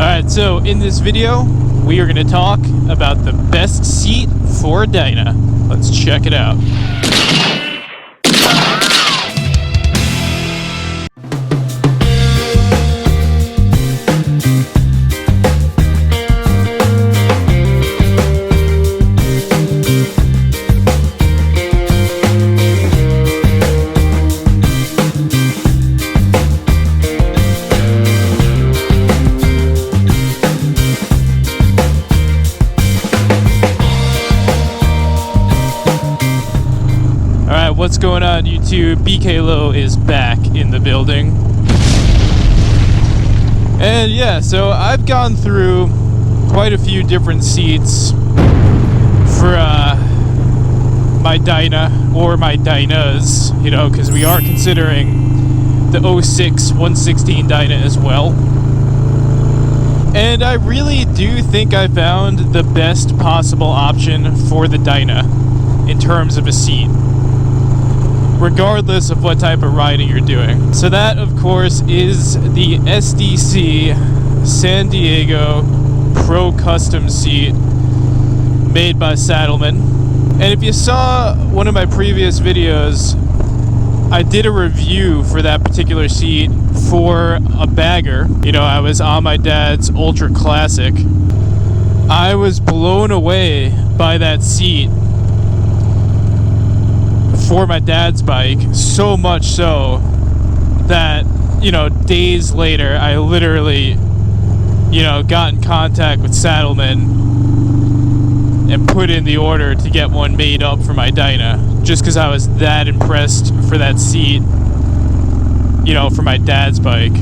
Alright, so in this video, we are going to talk about the best seat for a Dyna. Let's check it out. What's going on, YouTube? BKLO is back in the building. And yeah, so I've gone through quite a few different seats for my Dyna, or my Dynas, you know, because we are considering the 06 116 Dyna as well. And I really do think I found the best possible option for the Dyna in terms of a seat, regardless of what type of riding you're doing. So that, of course, is the SDC San Diego Pro Custom seat made by Saddlemen. And if you saw one of my previous videos, I did a review for that particular seat for a bagger. You know, I was on my dad's Ultra Classic. I was blown away by that seat for my dad's bike, so much so that, you know, days later I literally, you know, got in contact with Saddlemen and put in the order to get one made up for my Dyna, just because I was that impressed for that seat, you know, for my dad's bike.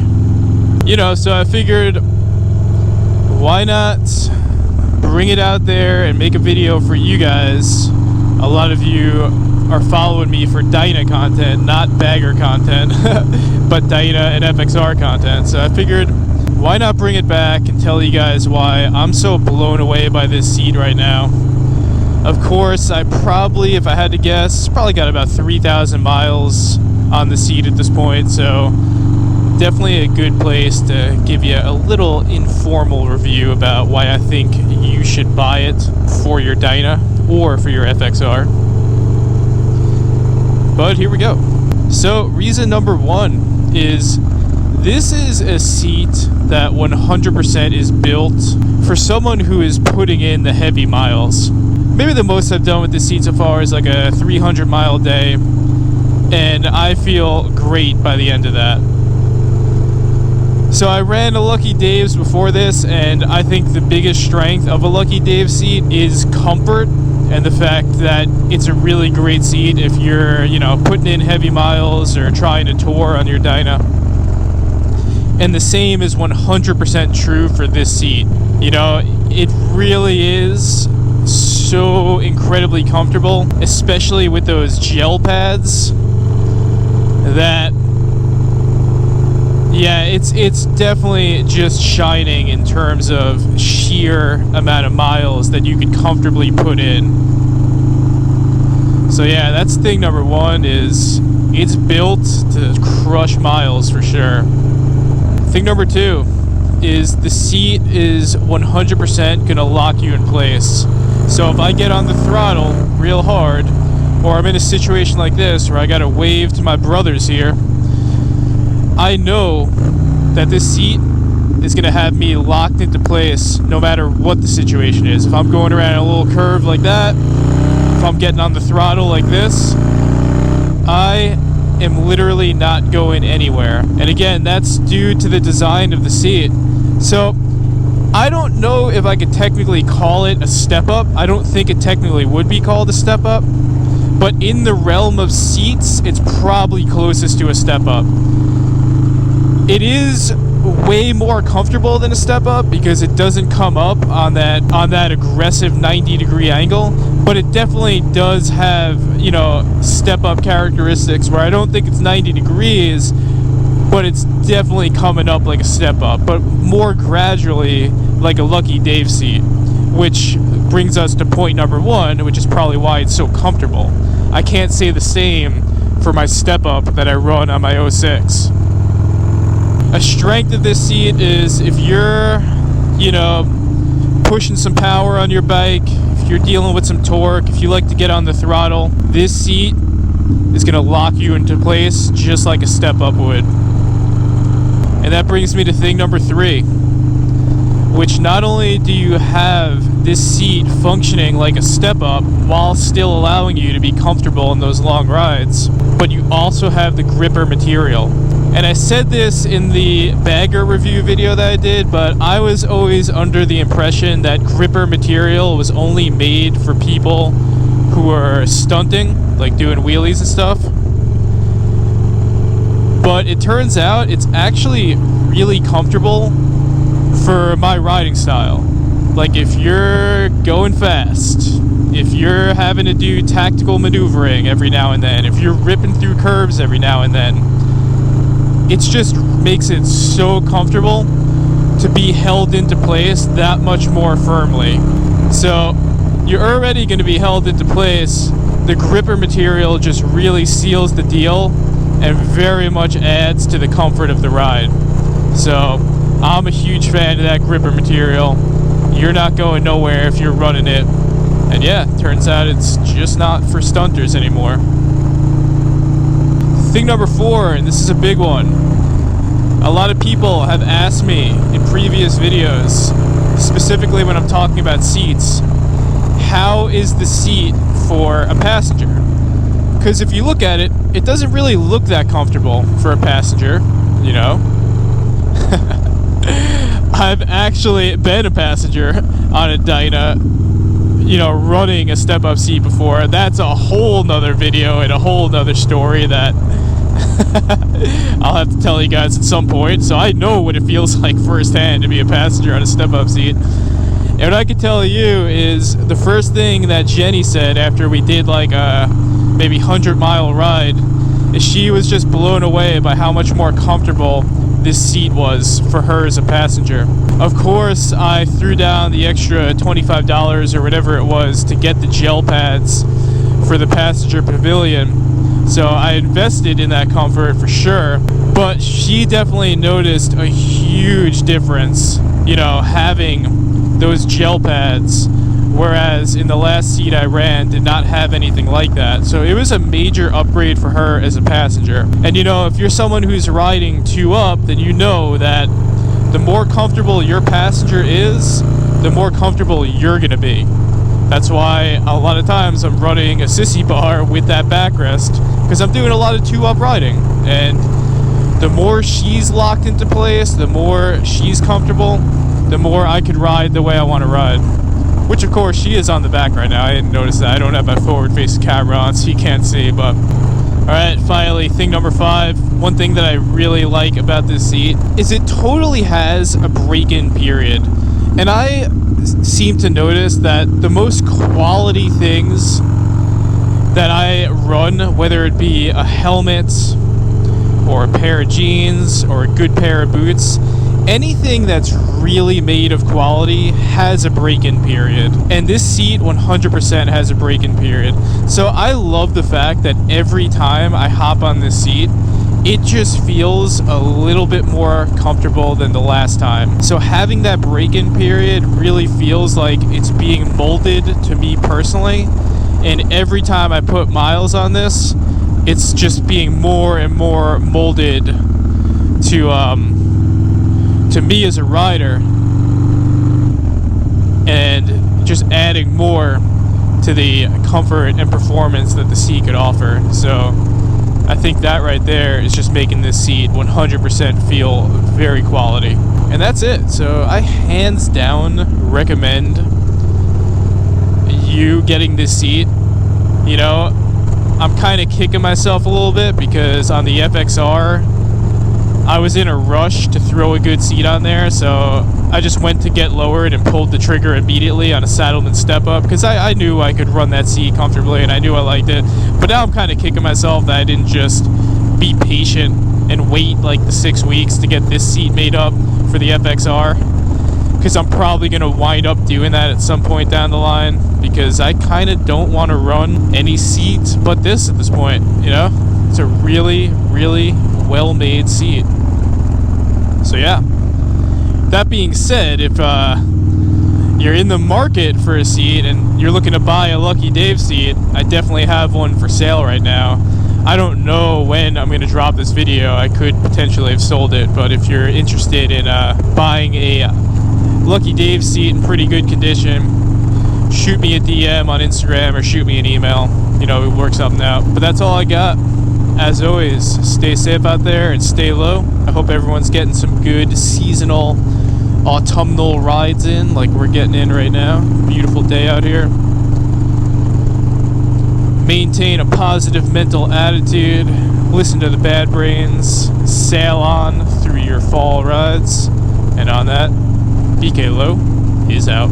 You know, so I figured, why not bring it out there and make a video for you guys. A lot of you are following me for Dyna content, not bagger content, but Dyna and FXR content. So I figured, why not bring it back and tell you guys why I'm so blown away by this seat right now. Of course, I probably, if I had to guess, probably got about 3,000 miles on the seat at this point, so definitely a good place to give you a little informal review about why I think you should buy it for your Dyna or for your FXR. But here we go. So reason number one is this is a seat that 100% is built for someone who is putting in the heavy miles. Maybe the most I've done with this seat so far is like a 300 mile day, and I feel great by the end of that. So I ran a Lucky Dave's before this, and I think the biggest strength of a Lucky Dave seat is comfort, and the fact that it's a really great seat if you're, you know, putting in heavy miles or trying to tour on your Dyna. And the same is 100% true for this seat. You know, it really is so incredibly comfortable, especially with those gel pads, that, yeah, it's definitely just shining in terms of sheer amount of miles that you could comfortably put in. So yeah, that's thing number one, is it's built to crush miles for sure. Thing number two is the seat is 100% gonna lock you in place. So if I get on the throttle real hard, or I'm in a situation like this where I gotta wave to my brothers here, I know that this seat is going to have me locked into place no matter what the situation is. If I'm going around a little curve like that, if I'm getting on the throttle like this, I am literally not going anywhere. And again, that's due to the design of the seat. So I don't know if I could technically call it a step up. I don't think it technically would be called a step up, but in the realm of seats, it's probably closest to a step up. It is way more comfortable than a step up because it doesn't come up on that aggressive 90-degree angle, but it definitely does have, you know, step up characteristics where I don't think it's 90 degrees, but it's definitely coming up like a step up, but more gradually like a Lucky Dave seat, which brings us to point number one, which is probably why it's so comfortable. I can't say the same for my step up that I run on my 06. A strength of this seat is if you're you know, pushing some power on your bike, if you're dealing with some torque, if you like to get on the throttle, this seat is going to lock you into place just like a step up would. And that brings me to thing number 3, which not only do you have this seat functioning like a step up while still allowing you to be comfortable in those long rides, but you also have the gripper material. And I said this in the bagger review video that I did, but I was always under the impression that gripper material was only made for people who are stunting, like doing wheelies and stuff. But it turns out it's actually really comfortable for my riding style. Like if you're going fast, if you're having to do tactical maneuvering every now and then, if you're ripping through curves every now and then, it just makes it so comfortable to be held into place that much more firmly. So you're already going to be held into place. The gripper material just really seals the deal and very much adds to the comfort of the ride. So I'm a huge fan of that gripper material. You're not going nowhere if you're running it. And yeah, turns out it's just not for stunters anymore. Thing number 4, and this is a big one. A lot of people have asked me in previous videos, specifically when I'm talking about seats, how is the seat for a passenger? Because if you look at it, it doesn't really look that comfortable for a passenger, you know? I've actually been a passenger on a Dyna, you know, running a step-up seat before. That's a whole nother video and a whole nother story that I'll have to tell you guys at some point. So I know what it feels like firsthand to be a passenger on a step-up seat. And what I can tell you is the first thing that Jenny said after we did like a maybe 100-mile ride is she was just blown away by how much more comfortable this seat was for her as a passenger. Of course, I threw down the extra $25 or whatever it was to get the gel pads for the passenger pavilion. So I invested in that comfort for sure, but she definitely noticed a huge difference, you know, having those gel pads, whereas in the last seat I ran did not have anything like that. So it was a major upgrade for her as a passenger. And you know, if you're someone who's riding 2 up, then you know that the more comfortable your passenger is, the more comfortable you're gonna be. That's why a lot of times I'm running a sissy bar with that backrest, because I'm doing a lot of 2 up riding. And the more she's locked into place, the more she's comfortable, the more I could ride the way I want to ride. Which of course she is on the back right now. I didn't notice that. I don't have my forward facing camera on so you can't see, but alright, finally, thing number 5. One thing that I really like about this seat is it totally has a break-in period. And I seem to notice that the most quality things that I run, whether it be a helmet or a pair of jeans or a good pair of boots, anything that's really made of quality has a break-in period. And this seat 100% has a break-in period. So I love the fact that every time I hop on this seat, it just feels a little bit more comfortable than the last time. So having that break-in period really feels like it's being molded to me personally. And every time I put miles on this, it's just being more and more molded to me as a rider, and just adding more to the comfort and performance that the seat could offer. So I think that right there is just making this seat 100% feel very quality. And that's it. So I hands down recommend you getting this seat. You know, I'm kind of kicking myself a little bit because on the FXR I was in a rush to throw a good seat on there, so I just went to get lowered and pulled the trigger immediately on a Saddlemen step up because I knew I could run that seat comfortably and I knew I liked it. But now I'm kind of kicking myself that I didn't just be patient and wait like the 6 weeks to get this seat made up for the FXR, because I'm probably going to wind up doing that at some point down the line, because I kind of don't want to run any seat but this at this point, you know? It's a really, really well-made seat. So yeah, That being said, if you're in the market for a seat and you're looking to buy a Lucky Dave seat, I definitely have one for sale right now. I don't know when I'm going to drop this video. I could potentially have sold it, but if you're interested in buying a Lucky Dave seat in pretty good condition, shoot me a DM on Instagram or shoot me an email. You know, we work something out. But that's all I got. As always, stay safe out there and stay low. I hope everyone's getting some good seasonal autumnal rides in like we're getting in right now. Beautiful day out here. Maintain a positive mental attitude. Listen to the bad brains. Sail on through your fall rides. And on that, BK Low is out.